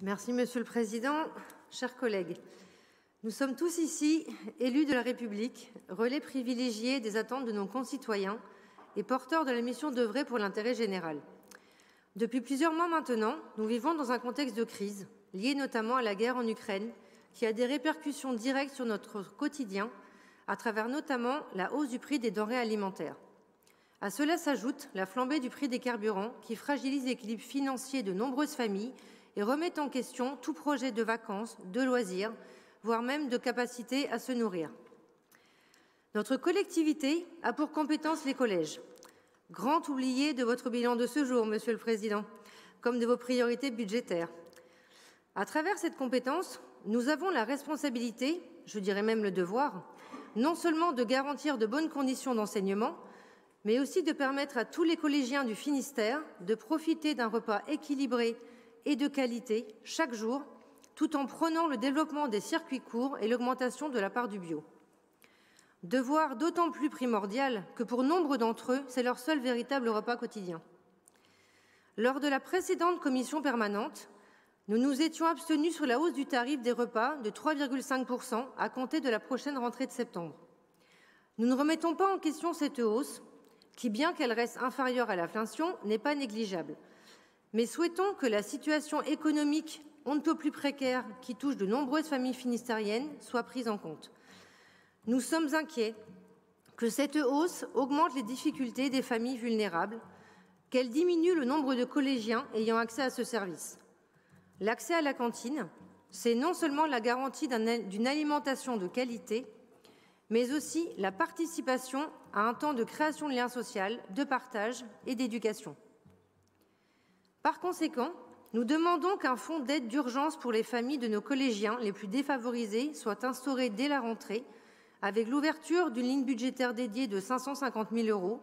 Merci, Monsieur le Président. Chers collègues, nous sommes tous ici élus de la République, relais privilégiés des attentes de nos concitoyens et porteurs de la mission d'œuvrer pour l'intérêt général. Depuis plusieurs mois maintenant, nous vivons dans un contexte de crise, lié notamment à la guerre en Ukraine, qui a des répercussions directes sur notre quotidien, à travers notamment la hausse du prix des denrées alimentaires. À cela s'ajoute la flambée du prix des carburants, qui fragilise l'équilibre financier de nombreuses familles et remet en question tout projet de vacances, de loisirs, voire même de capacité à se nourrir. Notre collectivité a pour compétence les collèges, grand oublié de votre bilan de ce jour, Monsieur le Président, comme de vos priorités budgétaires. À travers cette compétence, nous avons la responsabilité, je dirais même le devoir, non seulement de garantir de bonnes conditions d'enseignement, mais aussi de permettre à tous les collégiens du Finistère de profiter d'un repas équilibré et de qualité chaque jour, tout en prônant le développement des circuits courts et l'augmentation de la part du bio. Devoir d'autant plus primordial que pour nombre d'entre eux, c'est leur seul véritable repas quotidien. Lors de la précédente commission permanente, nous nous étions abstenus sur la hausse du tarif des repas de 3,5% à compter de la prochaine rentrée de septembre. Nous ne remettons pas en question cette hausse, qui, bien qu'elle reste inférieure à l'inflation, n'est pas négligeable. Mais souhaitons que la situation économique on ne peut plus précaire qui touche de nombreuses familles finistériennes soit prise en compte. Nous sommes inquiets que cette hausse augmente les difficultés des familles vulnérables, qu'elle diminue le nombre de collégiens ayant accès à ce service. L'accès à la cantine, c'est non seulement la garantie d'une alimentation de qualité, mais aussi la participation à un temps de création de liens sociaux, de partage et d'éducation. Par conséquent, nous demandons qu'un fonds d'aide d'urgence pour les familles de nos collégiens les plus défavorisés soit instauré dès la rentrée, avec l'ouverture d'une ligne budgétaire dédiée de 550 000 €,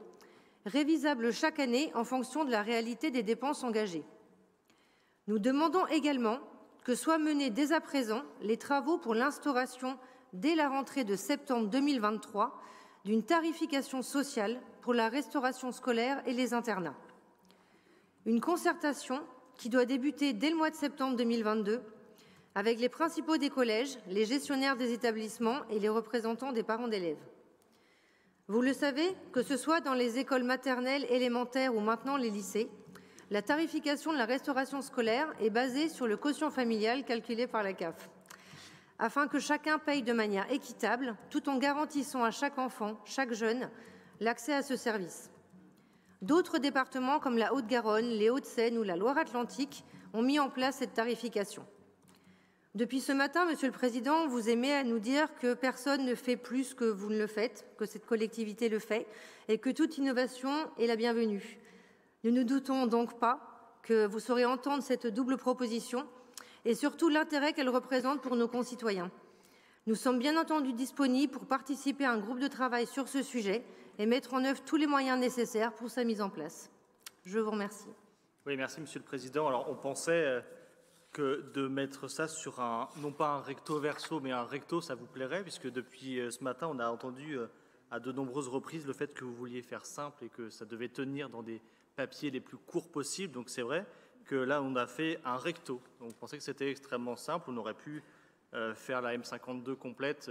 révisable chaque année en fonction de la réalité des dépenses engagées. Nous demandons également que soient menés dès à présent les travaux pour l'instauration, dès la rentrée de septembre 2023, d'une tarification sociale pour la restauration scolaire et les internats. Une concertation qui doit débuter dès le mois de septembre 2022 avec les principaux des collèges, les gestionnaires des établissements et les représentants des parents d'élèves. Vous le savez, que ce soit dans les écoles maternelles, élémentaires ou maintenant les lycées, la tarification de la restauration scolaire est basée sur le quotient familial calculé par la CAF, afin que chacun paye de manière équitable, tout en garantissant à chaque enfant, chaque jeune, l'accès à ce service. D'autres départements comme la Haute-Garonne, les Hauts-de-Seine ou la Loire-Atlantique ont mis en place cette tarification. Depuis ce matin, Monsieur le Président, vous aimez à nous dire que personne ne fait plus que vous ne le faites, que cette collectivité le fait et que toute innovation est la bienvenue. Nous ne doutons donc pas que vous saurez entendre cette double proposition et surtout l'intérêt qu'elle représente pour nos concitoyens. Nous sommes bien entendu disponibles pour participer à un groupe de travail sur ce sujet et mettre en œuvre tous les moyens nécessaires pour sa mise en place. Je vous remercie. Oui, merci Monsieur le Président. Alors, on pensait que de mettre ça sur non pas un recto verso, mais un recto, ça vous plairait, puisque depuis ce matin, on a entendu à de nombreuses reprises le fait que vous vouliez faire simple et que ça devait tenir dans des papiers les plus courts possibles. Donc, c'est vrai que là, on a fait un recto. Donc, on pensait que c'était extrêmement simple. On aurait pu faire la M52 complète,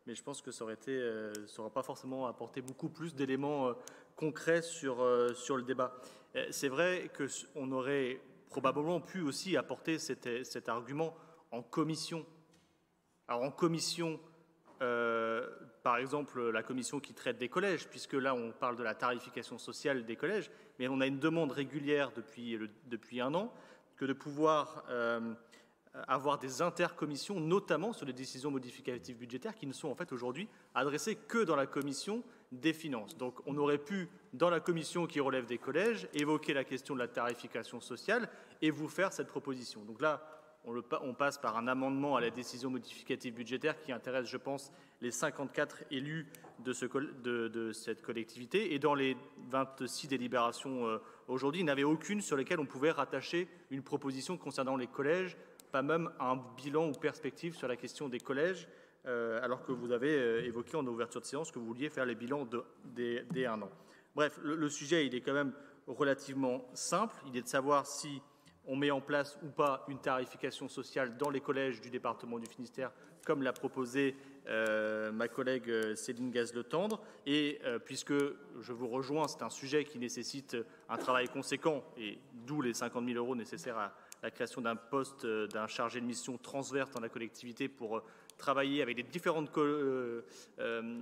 mais je pense que ça n'aurait pas forcément apporté beaucoup plus d'éléments concrets sur le débat. C'est vrai qu'on aurait probablement pu aussi apporter cet argument en commission. Alors en commission, par exemple, la commission qui traite des collèges, puisque là on parle de la tarification sociale des collèges, mais on a une demande régulière depuis un an que de pouvoir avoir des intercommissions, notamment sur les décisions modificatives budgétaires qui ne sont en fait aujourd'hui adressées que dans la commission des finances. Donc on aurait pu, dans la commission qui relève des collèges, évoquer la question de la tarification sociale et vous faire cette proposition. Donc là, on passe par un amendement à la décision modificative budgétaire qui intéresse, je pense, les 54 élus de cette collectivité. Et dans les 26 délibérations aujourd'hui, il n'y en avait aucune sur lesquelles on pouvait rattacher une proposition concernant les collèges, pas même un bilan ou perspective sur la question des collèges, alors que vous avez évoqué en ouverture de séance que vous vouliez faire les bilans dès un an. Bref, le sujet, il est quand même relativement simple. Il est de savoir si on met en place ou pas une tarification sociale dans les collèges du département du Finistère, comme l'a proposé ma collègue Céline Gaz-Letendre. Et puisque je vous rejoins, c'est un sujet qui nécessite un travail conséquent, et d'où les 50 000 € nécessaires à la création d'un poste d'un chargé de mission transverse dans la collectivité pour travailler avec les différentes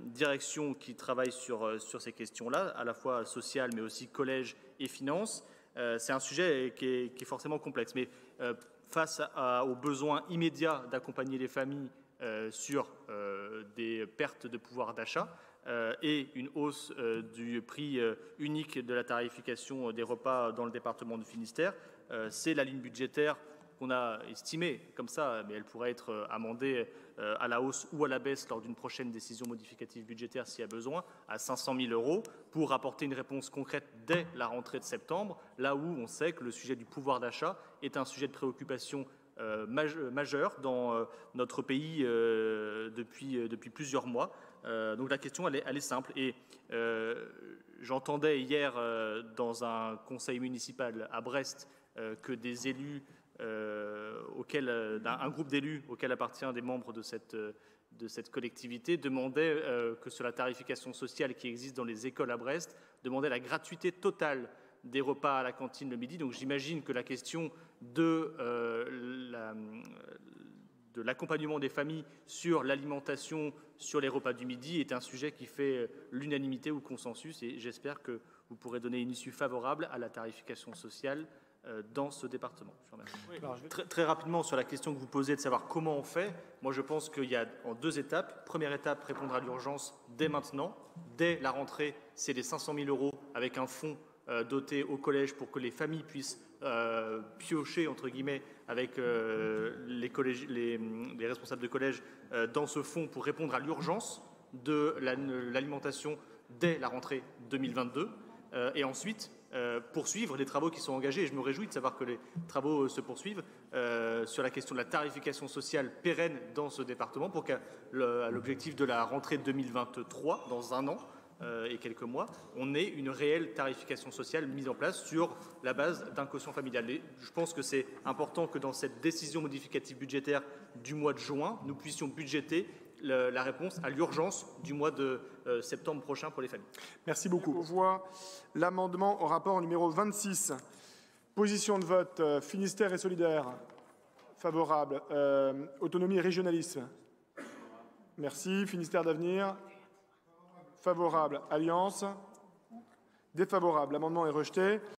directions qui travaillent sur ces questions-là, à la fois sociales, mais aussi collège et finances. C'est un sujet qui est forcément complexe. Mais face aux besoins immédiats d'accompagner les familles sur des pertes de pouvoir d'achat et une hausse du prix unique de la tarification des repas dans le département du Finistère, c'est la ligne budgétaire qu'on a estimée comme ça, mais elle pourrait être amendée à la hausse ou à la baisse lors d'une prochaine décision modificative budgétaire s'il y a besoin, à 500 000 € pour apporter une réponse concrète dès la rentrée de septembre, là où on sait que le sujet du pouvoir d'achat est un sujet de préoccupation majeur dans notre pays depuis plusieurs mois. Donc la question, elle est simple. Et j'entendais hier dans un conseil municipal à Brest que des élus, un groupe d'élus auquel appartient des membres de cette collectivité demandait que sur la tarification sociale qui existe dans les écoles à Brest, demandait la gratuité totale des repas à la cantine le midi. Donc j'imagine que la question de l'accompagnement des familles sur l'alimentation, sur les repas du midi est un sujet qui fait l'unanimité ou le consensus, et j'espère que vous pourrez donner une issue favorable à la tarification sociale dans ce département. Je vous remercie. Oui. Alors, très rapidement sur la question que vous posez de savoir comment on fait, moi je pense qu'il y a en 2 étapes. Première étape, répondre à l'urgence dès maintenant. Dès la rentrée, c'est les 500 000 € avec un fonds doté au collège pour que les familles puissent piocher, entre guillemets, avec les responsables de collège dans ce fonds pour répondre à l'urgence de l'alimentation dès la rentrée 2022. Et ensuite, poursuivre les travaux qui sont engagés. Et je me réjouis de savoir que les travaux se poursuivent sur la question de la tarification sociale pérenne dans ce département pour qu'à l'objectif de la rentrée 2023, dans un an, et quelques mois, on ait une réelle tarification sociale mise en place sur la base d'un quotient familial. Et je pense que c'est important que dans cette décision modificative budgétaire du mois de juin, nous puissions budgéter la réponse à l'urgence du mois de septembre prochain pour les familles. Merci beaucoup. On voit l'amendement au rapport numéro 26. Position de vote, Finistère et solidaire. Favorable. Autonomie et régionalisme. Merci. Finistère d'avenir. Favorable. Alliance. Défavorable. L'amendement est rejeté.